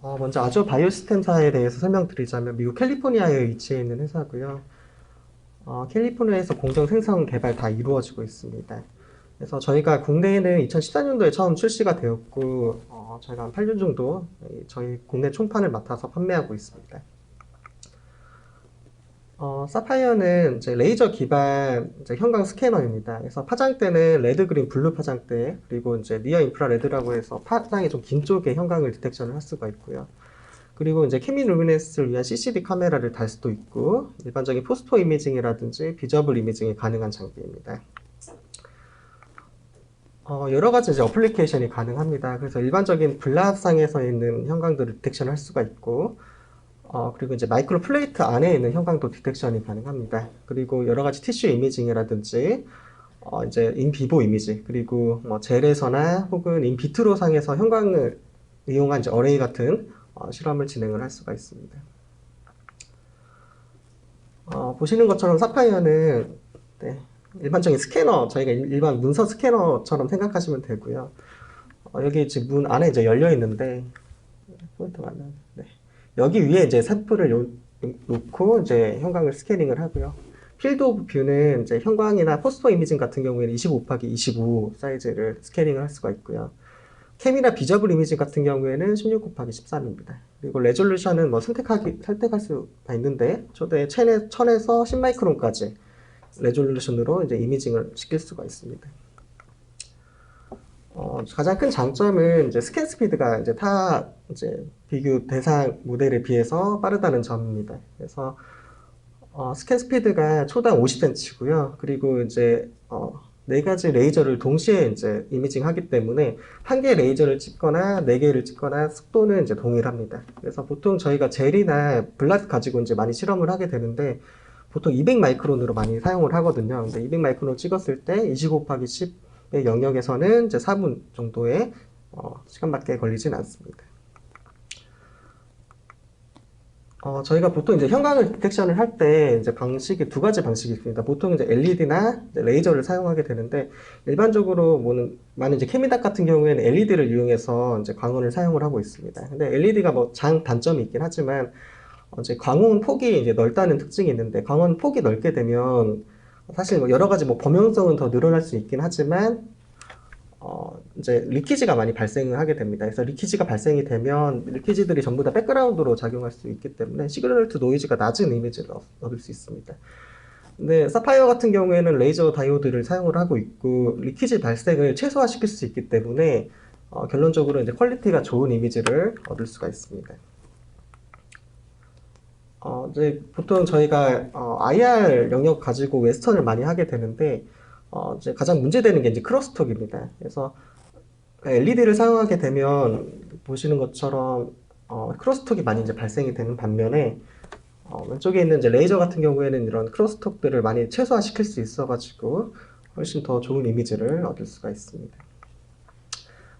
먼저 아주 바이오시스템사에 대해서 설명드리자면 미국 캘리포니아에 위치해 있는 회사고요. 캘리포니아에서 공정 생산 개발 다 이루어지고 있습니다. 그래서 저희가 국내에는 2014년도에 처음 출시가 되었고, 저희가 한 8년 정도 저희 국내 총판을 맡아서 판매하고 있습니다. 사파이어는 이제 레이저 기반 이제 형광 스캐너입니다. 그래서 파장대는 레드, 그린, 블루 파장대, 그리고 이제 니어 인프라레드라고 해서 파장이 좀 긴 쪽에 형광을 디텍션을 할 수가 있고요. 그리고 이제 케미 루미네스를 위한 CCD 카메라를 달 수도 있고, 일반적인 포스토 이미징이라든지 비저블 이미징이 가능한 장비입니다. 여러 가지 이제 어플리케이션이 가능합니다. 그래서 일반적인 블랍상에서 있는 형광도를 디텍션할 수가 있고, 그리고 이제 마이크로 플레이트 안에 있는 형광도 디텍션이 가능합니다. 그리고 여러 가지 티슈 이미징이라든지, 이제 인비보 이미지, 그리고 뭐 젤에서나 혹은 인비트로 상에서 형광을 이용한 이제 어레이 같은 실험을 진행을 할 수가 있습니다. 보시는 것처럼 사파이어는 네, 일반적인 스캐너, 저희가 일반 문서 스캐너처럼 생각하시면 되고요. 여기 지금 문 안에 이제 열려 있는데, 포인트가 안 나네. 네. 여기 위에 이제 샘플을 놓고 이제 형광을 스캐닝을 하고요. 필드 오브 뷰는 이제 형광이나 포스터 이미징 같은 경우에는 25 곱하기 25 사이즈를 스캐닝을 할 수가 있고요. 캠이나 비저블 이미징 같은 경우에는 16 곱하기 13입니다. 그리고 레졸루션은 뭐 선택할 수가 있는데, 최대 1000에서 10마이크론까지 레졸루션으로 이제 이미징을 시킬 수가 있습니다. 가장 큰 장점은 이제 스캔 스피드가 이제 이제 비교 대상 모델에 비해서 빠르다는 점입니다. 그래서 스캔 스피드가 초당 50cm고요. 그리고 이제 네 가지 레이저를 동시에 이제 이미징 하기 때문에 한 개 레이저를 찍거나 네 개를 찍거나 속도는 이제 동일합니다. 그래서 보통 저희가 젤이나 블라스 가지고 이제 많이 실험을 하게 되는데 보통 200 마이크론으로 많이 사용을 하거든요. 근데 200 마이크론 찍었을 때 25 곱하기 10의 영역에서는 이제 4분 정도의 시간밖에 걸리진 않습니다. 저희가 보통 이제 형광을 디텍션을 할 때 이제 방식이 두 가지 방식이 있습니다. 보통 이제 LED나 레이저를 사용하게 되는데 일반적으로 많은 이제 케미닥 같은 경우에는 LED를 이용해서 이제 광원을 사용을 하고 있습니다. 근데 LED가 뭐 단점이 있긴 하지만 이제 광원 폭이 이제 넓다는 특징이 있는데 광원 폭이 넓게 되면 사실 뭐 여러 가지 뭐 범용성은 더 늘어날 수 있긴 하지만 이제 리키지가 많이 발생을 하게 됩니다. 그래서 리키지가 발생이 되면 리키지들이 전부 다 백그라운드로 작용할 수 있기 때문에 시그널 투 노이즈가 낮은 이미지를 얻을 수 있습니다. 근데 사파이어 같은 경우에는 레이저 다이오드를 사용을 하고 있고 리키지 발생을 최소화시킬 수 있기 때문에 결론적으로 이제 퀄리티가 좋은 이미지를 얻을 수가 있습니다. 이제 보통 저희가 IR 영역 가지고 웨스턴을 많이 하게 되는데 이제 가장 문제되는 게 이제 크로스톡입니다. 그래서 LED를 사용하게 되면 보시는 것처럼 크로스톡이 많이 이제 발생이 되는 반면에 왼쪽에 있는 이제 레이저 같은 경우에는 이런 크로스톡들을 많이 최소화시킬 수 있어가지고 훨씬 더 좋은 이미지를 얻을 수가 있습니다.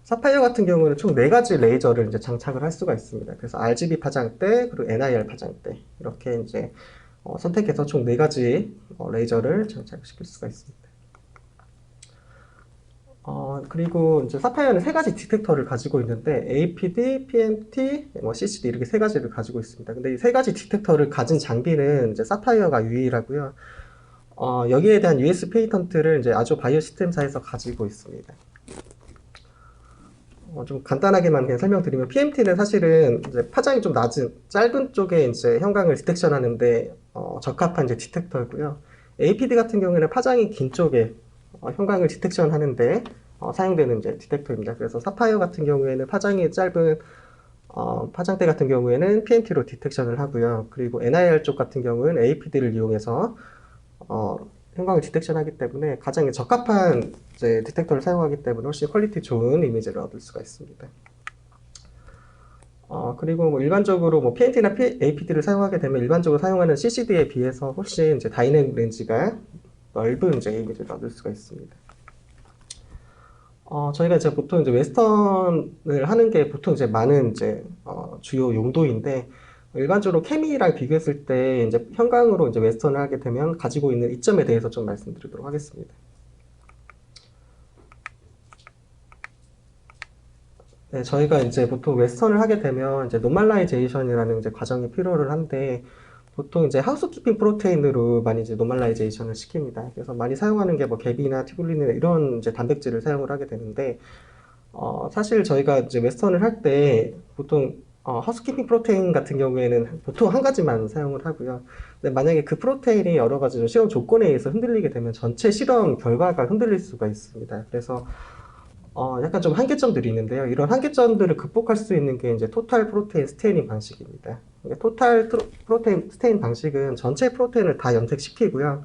사파이어 같은 경우는 총 4가지 레이저를 이제 장착을 할 수가 있습니다. 그래서 RGB 파장대, 그리고 NIR 파장대 이렇게 이제 선택해서 총 4가지 레이저를 장착시킬 수가 있습니다. 그리고 이제 사파이어는 3가지 디텍터를 가지고 있는데 APD, PMT, 뭐 CCD 이렇게 3가지를 가지고 있습니다. 근데 이 3가지 디텍터를 가진 장비는 이제 사파이어가 유일하고요. 여기에 대한 US 페이턴트를 이제 아주 바이오 시스템사에서 가지고 있습니다. 좀 간단하게만 그냥 설명드리면 PMT는 사실은 이제 파장이 좀 낮은 짧은 쪽에 이제 형광을 디텍션 하는데 적합한 이제 디텍터고요. APD 같은 경우에는 파장이 긴 쪽에 형광을 디텍션 하는데 사용되는 이제 디텍터입니다. 그래서 사파이어 같은 경우에는 파장이 짧은 파장대 같은 경우에는 PMT로 디텍션을 하고요. 그리고 NIR 쪽 같은 경우는 APD를 이용해서 형광을 디텍션하기 때문에 가장 적합한 이제 디텍터를 사용하기 때문에 훨씬 퀄리티 좋은 이미지를 얻을 수가 있습니다. 그리고 뭐 일반적으로 뭐 PNT나 APD를 사용하게 되면 일반적으로 사용하는 CCD에 비해서 훨씬 이제 다이내믹 렌즈가 넓은 이제 이미지를 얻을 수가 있습니다. 저희가 이제 보통 이제 웨스턴을 하는 게 보통 이제 많은 이제 주요 용도인데 일반적으로 케미랑 비교했을 때 이제 형광으로 이제 웨스턴을 하게 되면 가지고 있는 이점에 대해서 좀 말씀드리도록 하겠습니다. 네, 저희가 이제 보통 웨스턴을 하게 되면 이제 노멀라이제이션이라는 이제 과정이 필요를 한데 보통 이제 하우스키핑 프로테인으로 많이 이제 노멀라이제이션을 시킵니다. 그래서 많이 사용하는 게 뭐 갭이나 티굴린이나 이런 이제 단백질을 사용을 하게 되는데 사실 저희가 이제 웨스턴을 할 때 보통 하우스키핑 프로테인 같은 경우에는 보통 한 가지만 사용을 하고요. 근데 만약에 그 프로테인이 여러 가지 좀 실험 조건에 의해서 흔들리게 되면 전체 실험 결과가 흔들릴 수가 있습니다. 그래서 약간 좀 한계점들이 있는데요. 이런 한계점들을 극복할 수 있는 게 이제 토탈 프로테인 스테이닝 방식입니다. 토탈 프로테인 스테인 방식은 전체 프로테인을 다 염색시키고요.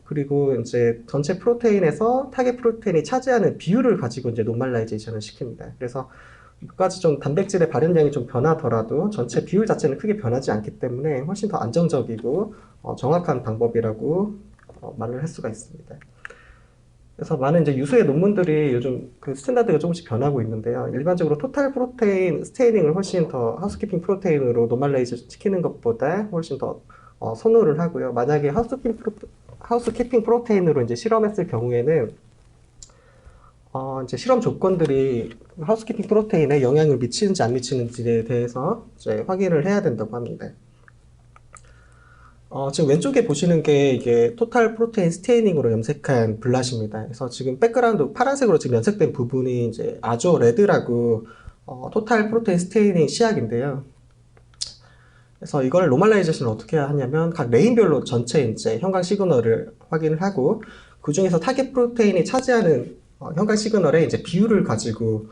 그리고 이제 전체 프로테인에서 타겟 프로테인이 차지하는 비율을 가지고 이제 노멀라이제이션을 시킵니다. 그래서 끝까지 좀 단백질의 발현량이 좀 변하더라도 전체 비율 자체는 크게 변하지 않기 때문에 훨씬 더 안정적이고 정확한 방법이라고 말을 할 수가 있습니다. 그래서 많은 이제 유수의 논문들이 요즘 그 스탠다드가 조금씩 변하고 있는데요. 일반적으로 토탈 프로테인 스테이닝을 훨씬 더 하우스키핑 프로테인으로 노멀라이즈 시키는 것보다 훨씬 더 선호를 하고요. 만약에 하우스키핑 프로테인으로 이제 실험했을 경우에는 이제 실험 조건들이 하우스키핑 프로테인에 영향을 미치는지 안 미치는지에 대해서 이제 확인을 해야 된다고 합니다. 지금 왼쪽에 보시는 게 이게 토탈 프로테인 스테이닝으로 염색한 블lat입니다. 그래서 지금 백그라운드 파란색으로 지금 염색된 부분이 이제 아조 레드라고 토탈 프로테인 스테이닝 시약인데요. 그래서 이걸 노멀라이제이션을 어떻게 하냐면 각 레인별로 전체 이제 형광 시그널을 확인을 하고 그 중에서 타겟 프로테인이 차지하는 형광 시그널의 이제 비율을 가지고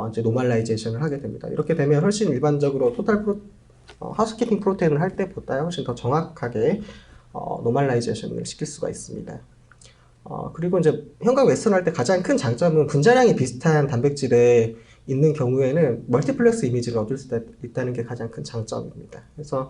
이제 노멀라이제이션을 하게 됩니다. 이렇게 되면 훨씬 일반적으로 하우스키핑 프로테인을 할 때보다 훨씬 더 정확하게 노멀라이제이션을 시킬 수가 있습니다. 그리고 이제 형광 웨스턴 할 때 가장 큰 장점은 분자량이 비슷한 단백질에 있는 경우에는 멀티플렉스 이미지를 얻을 수 있다는 게 가장 큰 장점입니다. 그래서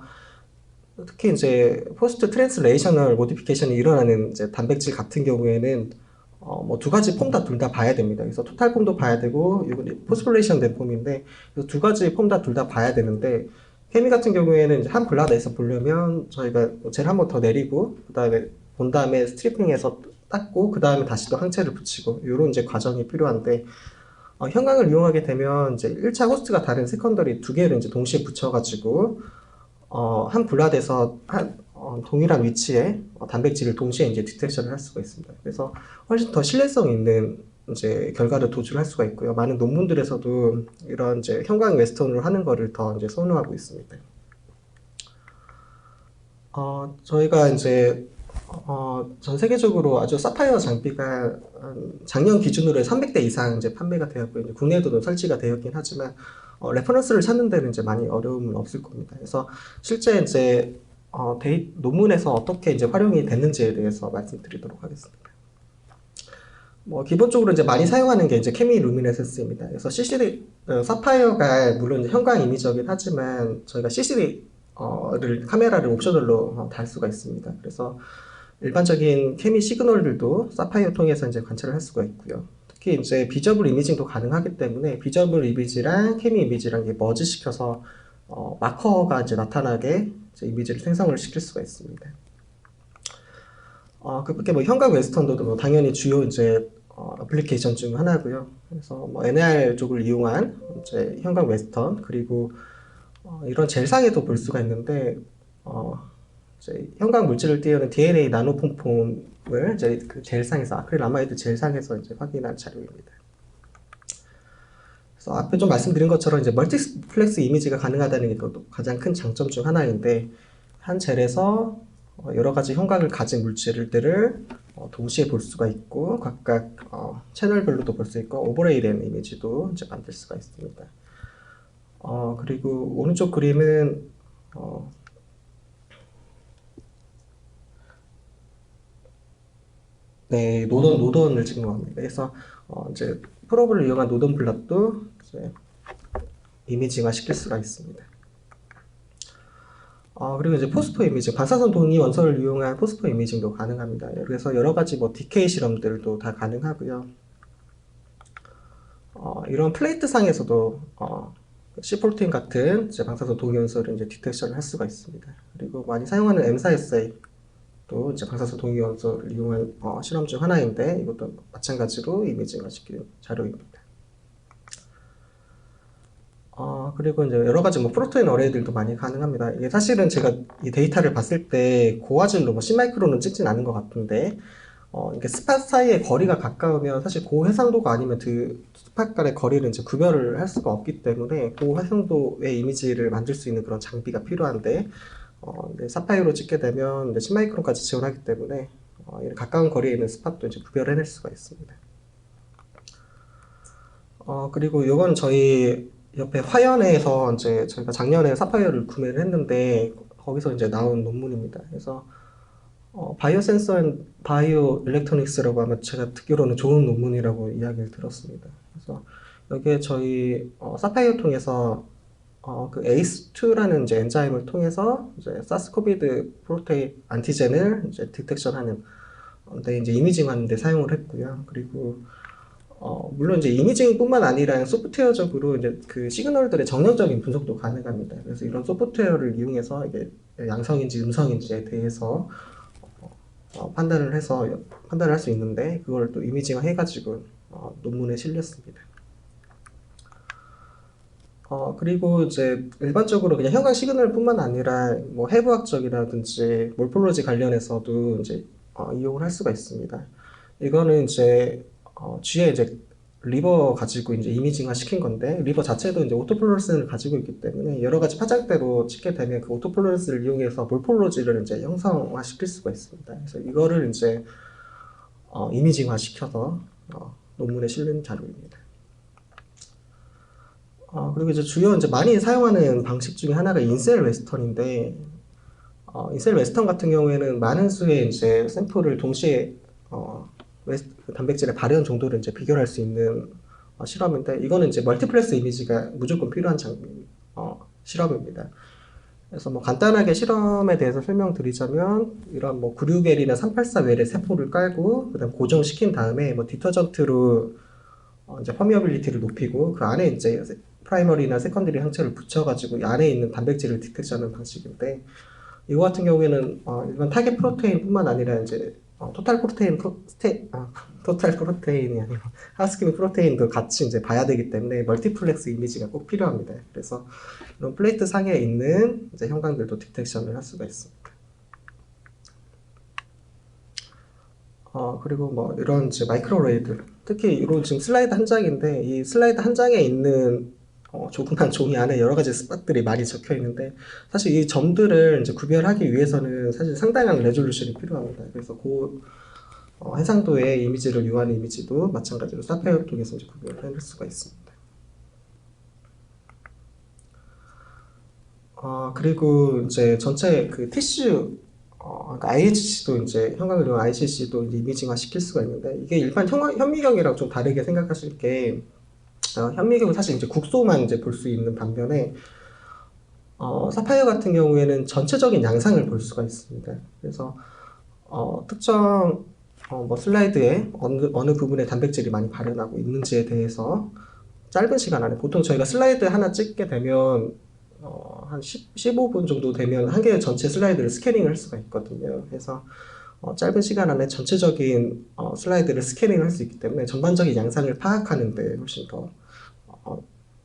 특히 이제 포스트 트랜슬레이셔널 모디피케이션이 일어나는 이제 단백질 같은 경우에는 뭐 두 가지 폼 다 둘 다 봐야 됩니다. 그래서 토탈 폼도 봐야 되고 이건 포스플레이션 된 폼인데 두 가지 폼 다 둘 다 봐야 되는데 케미 같은 경우에는 이제 한 블라드에서 보려면 저희가 젤 한 번 더 내리고 그다음에 본 다음에 스트리핑해서 닦고 그 다음에 다시 또 항체를 붙이고 이런 이제 과정이 필요한데 형광을 이용하게 되면 이제 1차 호스트가 다른 세컨더리 두 개를 이제 동시에 붙여가지고 한 블라드에서 동일한 위치에 단백질을 동시에 이제 디텍션을 할 수가 있습니다. 그래서 훨씬 더 신뢰성 있는 이제 결과를 도출할 수가 있고요. 많은 논문들에서도 이런 이제 형광 웨스턴으로 하는 거를 더 이제 선호하고 있습니다. 저희가 이제 전 세계적으로 아주 사파이어 장비가 작년 기준으로 300대 이상 이제 판매가 되었고 이제 국내에도 설치가 되었긴 하지만 레퍼런스를 찾는 데는 이제 많이 어려움은 없을 겁니다. 그래서 실제 이제 논문에서 어떻게 이제 활용이 됐는지에 대해서 말씀드리도록 하겠습니다. 뭐 기본적으로 이제 많이 사용하는 게 이제 케미 루미네센스입니다. 그래서 CCD 사파이어가 물론 형광 이미저긴 하지만 저희가 CCD를 카메라를 옵셔널로 달 수가 있습니다. 그래서 일반적인 케미 시그널들도 사파이어 통해서 이제 관찰을 할 수가 있고요. 특히 이제 비저블 이미징도 가능하기 때문에 비저블 이미지랑 케미 이미지랑 머지 시켜서 마커가 이제 나타나게 이제 이미지를 생성을 시킬 수가 있습니다. 그렇게 뭐 형광 웨스턴도 뭐 당연히 주요 이제 어플리케이션 중 하나고요. 그래서 뭐 NR 쪽을 이용한 이제 형광 웨스턴 그리고 이런 젤상에도 볼 수가 있는데 이제 형광 물질을 띄우는 DNA 나노 폼폼을 이제 그 젤상에서 아크릴아마이드 젤상에서 이제 확인한 자료입니다. 그래서 앞에 좀 말씀드린 것처럼 이제 멀티플렉스 이미지가 가능하다는 게 또 가장 큰 장점 중 하나인데 한 젤에서 여러 가지 형광을 가진 물질들을 동시에 볼 수가 있고 각각 채널별로도 볼 수 있고 오버레이된 이미지도 이제 만들 수가 있습니다. 그리고 오른쪽 그림은 네, 노던을 증명합니다. 그래서 이제 프로브를 이용한 노던 블락도 이제 이미징화 시킬 수가 있습니다. 그리고 이제 포스포 이미징, 반사선 동위 원소를 이용한 포스포 이미징도 가능합니다. 그래서 여러 가지 뭐 디케이 실험들도 다 가능하고요. 이런 플레이트 상에서도 C14 같은 이제 방사선 동위 원소를 이제 디텍션을 할 수가 있습니다. 그리고 많이 사용하는 M4SA 또 이제 방사선 동위 원소를 이용한 실험 중 하나인데 이것도 마찬가지로 이미징화 시키는 자료입니다. 그리고 이제 여러 가지 뭐 프로테인 어레이들도 많이 가능합니다. 이게 사실은 제가 이 데이터를 봤을 때 고화질로 뭐 C마이크론은 찍진 않은 것 같은데, 이게 스팟 사이의 거리가 가까우면 사실 고해상도가 아니면 그 스팟 간의 거리를 이제 구별을 할 수가 없기 때문에 고해상도의 이미지를 만들 수 있는 그런 장비가 필요한데, 이제 사파이어로 찍게 되면 이제 10마이크론까지 지원하기 때문에 이런 가까운 거리에 있는 스팟도 이제 구별해낼 수가 있습니다. 그리고 이건 저희 옆에 화연에서 이제 저희가 작년에 사파이어를 구매를 했는데 거기서 이제 나온 논문입니다. 그래서 바이오 센서 앤 바이오 일렉트로닉스라고 아마 제가 듣기로는 좋은 논문이라고 이야기를 들었습니다. 그래서 여기에 저희 사파이어 통해서 그 ACE2라는 이제 엔자임을 통해서 이제 사스코비드 프로테인 안티젠을 이제 디텍션하는 데 이제 이미징하는 데 사용을 했고요. 그리고 물론 이제 이미징뿐만 아니라 소프트웨어적으로 이제 그 시그널들의 정량적인 분석도 가능합니다. 그래서 이런 소프트웨어를 이용해서 이게 양성인지 음성인지에 대해서 판단을 할 수 있는데 그걸 또 이미징화 해가지고 논문에 실렸습니다. 그리고 이제 일반적으로 그냥 현관 시그널뿐만 아니라 뭐 해부학적이라든지 몰폴로지 관련해서도 이제 이용을 할 수가 있습니다. 이거는 이제 쥐에 이제 리버 가지고 이제 이미징화 시킨 건데 리버 자체도 이제 오토플로레센을 가지고 있기 때문에 여러 가지 파장대로 찍게 되면 그 오토플로레센을 이용해서 몰폴로지를 이제 형성화 시킬 수가 있습니다. 그래서 이거를 이제 이미징화 시켜서 논문에 실린 자료입니다. 그리고 이제 주요 이제 많이 사용하는 방식 중에 하나가 인셀 웨스턴인데, 인셀 웨스턴 같은 경우에는 많은 수의 이제 샘플을 동시에 그 단백질의 발현 정도를 이제 비교할 수 있는 실험인데, 이거는 이제 멀티플렉스 이미지가 무조건 필요한 실험입니다. 그래서 뭐 간단하게 실험에 대해서 설명드리자면, 이런 뭐 96L이나 384L의 세포를 깔고, 그다음 고정시킨 다음에 뭐 디터전트로 이제 퍼미어빌리티를 높이고 그 안에 이제 프라이머리나 세컨더리 항체를 붙여가지고 이 안에 있는 단백질을 디텍트하는 방식인데 이거 같은 경우에는 일반 타겟 프로테인뿐만 아니라 이제 토탈 프로테인이 아니고 하우스키핑 프로테인도 같이 이제 봐야 되기 때문에 멀티플렉스 이미지가 꼭 필요합니다. 그래서 이런 플레이트 상에 있는 이제 형광들도 디텍션을 할 수가 있습니다. 그리고 뭐 이런 이제 마이크로레이들, 특히 이런 지금 슬라이드 한 장인데 이 슬라이드 한 장에 있는 조그만 종이 안에 여러 가지 스팟들이 많이 적혀 있는데 사실 이 점들을 이제 구별하기 위해서는 사실 상당한 레졸루션이 필요합니다. 그래서 그 해상도의 이미지를 요하는 이미지도 마찬가지로 사파이어를 통해서 이제 구별해낼 수가 있습니다. 그리고 이제 전체 그 티슈 그러니까 IHC도 이제 형광을 이용한 IHC도 이제 이미징화 시킬 수가 있는데 이게 일반 현미경이랑 좀 다르게 생각하실 게 현미경은 사실 이제 국소만 이제 볼 수 있는 반면에 사파이어 같은 경우에는 전체적인 양상을 볼 수가 있습니다. 그래서 특정 뭐 슬라이드에 어느 부분에 단백질이 많이 발현하고 있는지에 대해서 짧은 시간 안에 보통 저희가 슬라이드 하나 찍게 되면 한 15분 정도 되면 한 개의 전체 슬라이드를 스캐닝을 할 수가 있거든요. 그래서 짧은 시간 안에 전체적인 슬라이드를 스캐닝을 할 수 있기 때문에 전반적인 양상을 파악하는 데 훨씬 더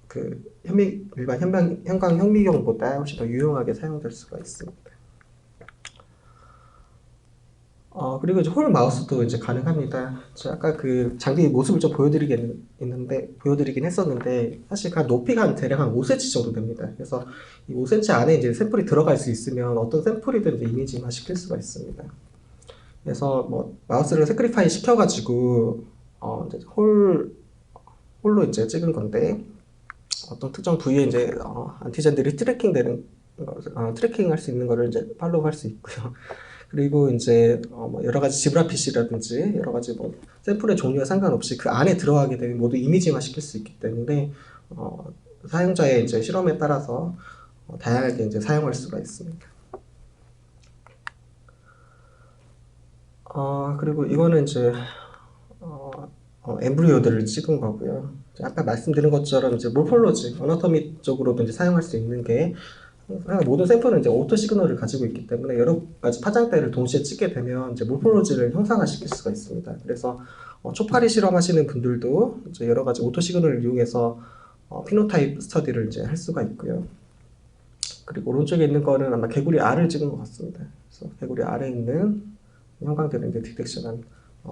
그 일반 현광 현미경보다 훨씬 더 유용하게 사용될 수가 있습니다. 그리고 이제 홀 마우스도 이제 가능합니다. 제가 아까 그 장비 모습을 좀 보여드리긴 했었는데, 사실 그 높이가 대략 한 5cm 정도 됩니다. 그래서 이 5cm 안에 이제 샘플이 들어갈 수 있으면 어떤 샘플이든 이제 이미징화 시킬 수가 있습니다. 그래서 뭐 마우스를 세크리파이 시켜가지고, 이제 홀로 이제 찍은 건데, 어떤 특정 부위에 이제 안티젠들이 트래킹 할 수 있는 거를 이제 팔로우 할 수 있고요. 그리고 이제 뭐 여러 가지 지브라핏이라든지 여러 가지 뭐 샘플의 종류와 상관없이 그 안에 들어가게 되면 모두 이미징화 시킬 수 있기 때문에 사용자의 이제 실험에 따라서 다양하게 이제 사용할 수가 있습니다. 그리고 이거는 이제 엠브리오들을 찍은 거고요. 아까 말씀드린 것처럼 이제 몰폴로지, 어나토미 쪽으로도 이제 사용할 수 있는 게 모든 샘플은 이제 오토 시그널을 가지고 있기 때문에 여러 가지 파장대를 동시에 찍게 되면 이제 몰폴로지를 형상화시킬 수가 있습니다. 그래서 초파리 실험하시는 분들도 이제 여러 가지 오토 시그널을 이용해서 피노타입 스터디를 이제 할 수가 있고요. 그리고 오른쪽에 있는 거는 아마 개구리 알을 찍은 것 같습니다. 그래서 개구리 알에 있는 형광들을 이제 디텍션한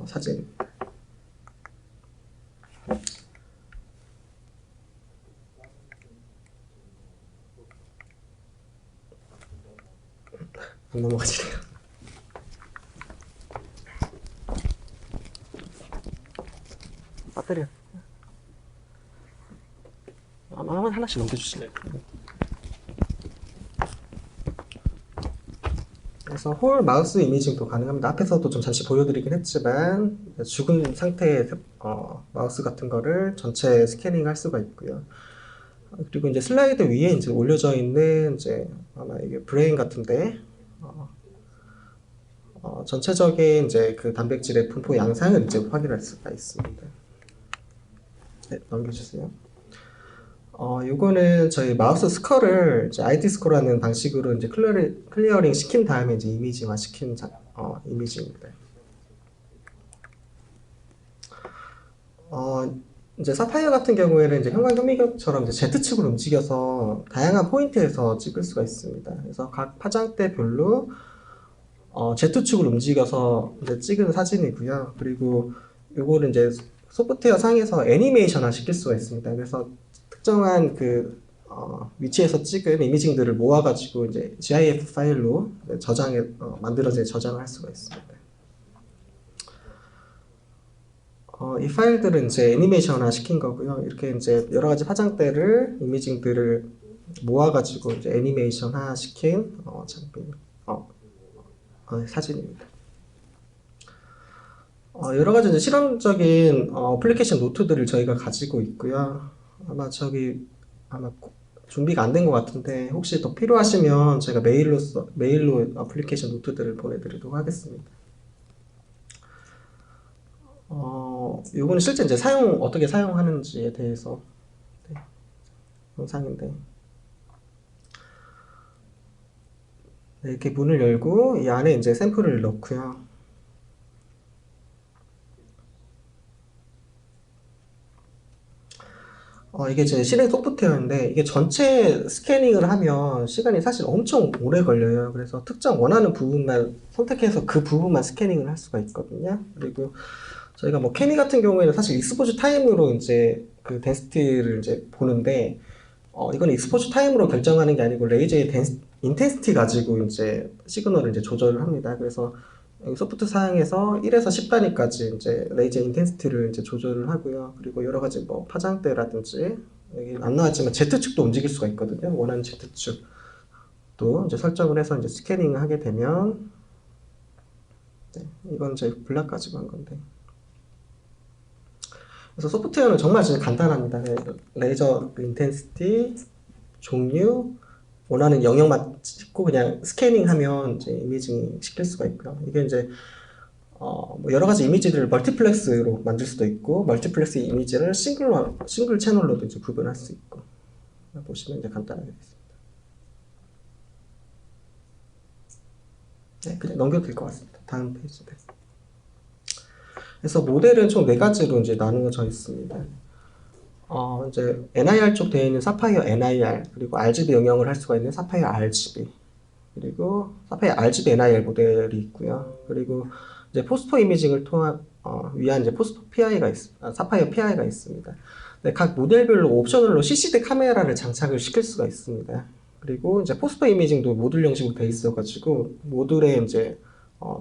사진. 안 넘어가지네요. 배터리 아마 하나씩 넘겨주실래요? 그래서 홀 마우스 이미징도 가능합니다. 앞에서도 좀 잠시 보여드리긴 했지만 죽은 상태의 마우스 같은 거를 전체 스캐닝 할 수가 있고요. 그리고 이제 슬라이드 위에 이제 올려져 있는 이제 아마 이게 브레인 같은데 전체적인 이제 그 단백질의 분포 양상을 이제 확인할 수가 있습니다. 네, 넘겨주세요. 요거는 저희 마우스 스컬을 이제 ID 스코어라는 방식으로 이제 클리어링 시킨 다음에 이제 이미지화 시킨 이미지입니다. 이제 사파이어 같은 경우에는 이제 형광 현미경처럼 이제 Z축으로 움직여서 다양한 포인트에서 찍을 수가 있습니다. 그래서 각 파장대별로 Z축으로 움직여서 이제 찍은 사진이고요. 그리고 요거를 이제 소프트웨어 상에서 애니메이션화 시킬 수가 있습니다. 그래서 특정한 그 위치에서 찍은 이미징들을 모아가지고 이제 GIF 파일로 만들어서 저장을 할 수가 있습니다. 이 파일들은 이제 애니메이션화 시킨 거고요. 이렇게 이제 여러 가지 파장대를 이미징들을 모아가지고 이제 애니메이션화 시킨 사진입니다. 여러 가지 이제 실험적인 어플리케이션 노트들을 저희가 가지고 있고요. 아마 준비가 안 된 것 같은데 혹시 더 필요하시면 제가 메일로 어플리케이션 노트들을 보내드리도록 하겠습니다. 요거는 실제 이제 어떻게 사용하는지에 대해서 영상인데 네, 이렇게 문을 열고 이 안에 이제 샘플을 넣고요. 이게 제 실행 소프트웨어인데 이게 전체 스캐닝을 하면 시간이 사실 엄청 오래 걸려요. 그래서 특정 원하는 부분만 선택해서 그 부분만 스캐닝을 할 수가 있거든요. 그리고 저희가 뭐 케미 같은 경우에는 사실 익스포즈 타임으로 이제 그 덴시티를 이제 보는데 이건 익스포즈 타임으로 결정하는 게 아니고 레이저의 인텐시티 가지고 이제 시그널을 이제 조절을 합니다. 그래서 소프트 사양에서 1에서 10단위까지 이제 레이저 인텐시티를 이제 조절을 하고요. 그리고 여러 가지 뭐 파장대라든지 여기 안 나왔지만 Z축도 움직일 수가 있거든요. 원하는 Z축도 이제 설정을 해서 이제 스캐닝을 하게 되면 네, 이건 이제 블락 가지고 한 건데. 그래서 소프트웨어는 정말 진짜 간단합니다. 레이저 인텐시티, 종류, 원하는 영역만 찍고 그냥 스캐닝하면 이제 이미징 시킬 수가 있고요. 이게 이제 뭐 여러 가지 이미지들을 멀티플렉스로 만들 수도 있고 멀티플렉스 이미지를 싱글 채널로도 이제 구분할 수 있고 보시면 이제 간단하게 되겠습니다. 네, 그냥 넘겨도 될 것 같습니다. 다음 페이지. 네. 그래서 모델은 총 4가지로 이제 나누어져 있습니다. 이제 NIR 쪽 되어 있는 사파이어 NIR, 그리고 RGB 응용을 할 수가 있는 사파이어 RGB, 그리고 사파이어 RGB NIR 모델이 있고요. 그리고 이제 포스포 이미징을 위한 이제 포스포 PI가 사파이어 PI가 있습니다. 네, 각 모델별로 옵셔널로 CCD 카메라를 장착을 시킬 수가 있습니다. 그리고 이제 포스포 이미징도 모듈 형식으로 되어 있어가지고 모듈에 이제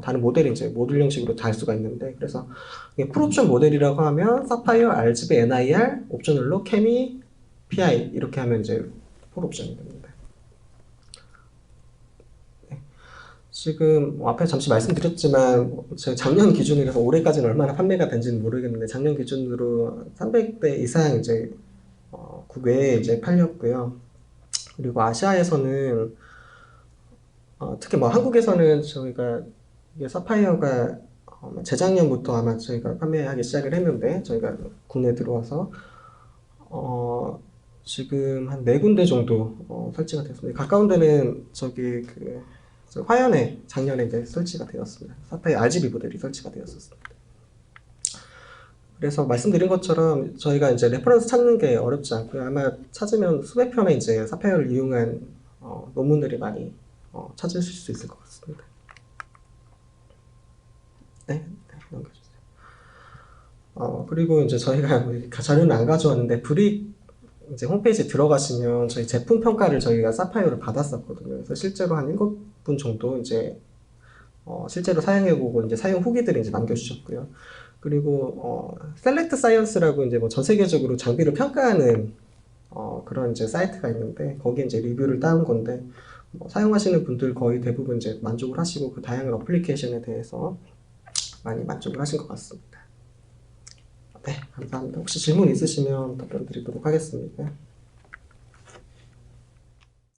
다른 모델이 이제 모듈 형식으로 달 수가 있는데, 그래서 이게 풀옵션 모델이라고 하면 사파이어, RGB, NIR, 옵셔널로 케미, PI 이렇게 하면 이제 풀옵션이 됩니다. 네. 지금 앞에 잠시 말씀드렸지만 제가 작년 기준이라서 올해까지는 얼마나 판매가 된지는 모르겠는데 작년 기준으로 300대 이상 이제 국외에 이제 팔렸고요. 그리고 아시아에서는 특히 뭐 한국에서는 저희가 이게 사파이어가 재작년부터 아마 저희가 판매하기 시작을 했는데 저희가 국내에 들어와서 지금 한 4군데 정도 설치가 되었습니다. 가까운 데는 저기 화연에 작년에 이제 설치가 되었습니다. 사파이어 RGB 모델이 설치가 되었었습니다. 그래서 말씀드린 것처럼 저희가 이제 레퍼런스 찾는 게 어렵지 않고요. 아마 찾으면 수백 편의 이제 사파이어를 이용한 논문들이 많이 찾으실 수 있을 것 같습니다. 네, 넘겨주세요. 그리고 이제 저희가 자료는 안 가져왔는데 브릭 이제 홈페이지에 들어가시면 저희 제품 평가를 저희가 사파이어를 받았었거든요. 그래서 실제로 한 7분 정도 이제 실제로 사용해보고 이제 사용 후기들을 이제 남겨주셨고요. 그리고 셀렉트 사이언스라고 이제 뭐 전 세계적으로 장비를 평가하는 그런 이제 사이트가 있는데 거기에 이제 리뷰를 따온 건데 사용하시는 분들 거의 대부분 이제 만족을 하시고 그 다양한 어플리케이션에 대해서 많이 만족을 하신 것 같습니다. 네, 감사합니다. 혹시 질문 있으시면 답변 드리도록 하겠습니다.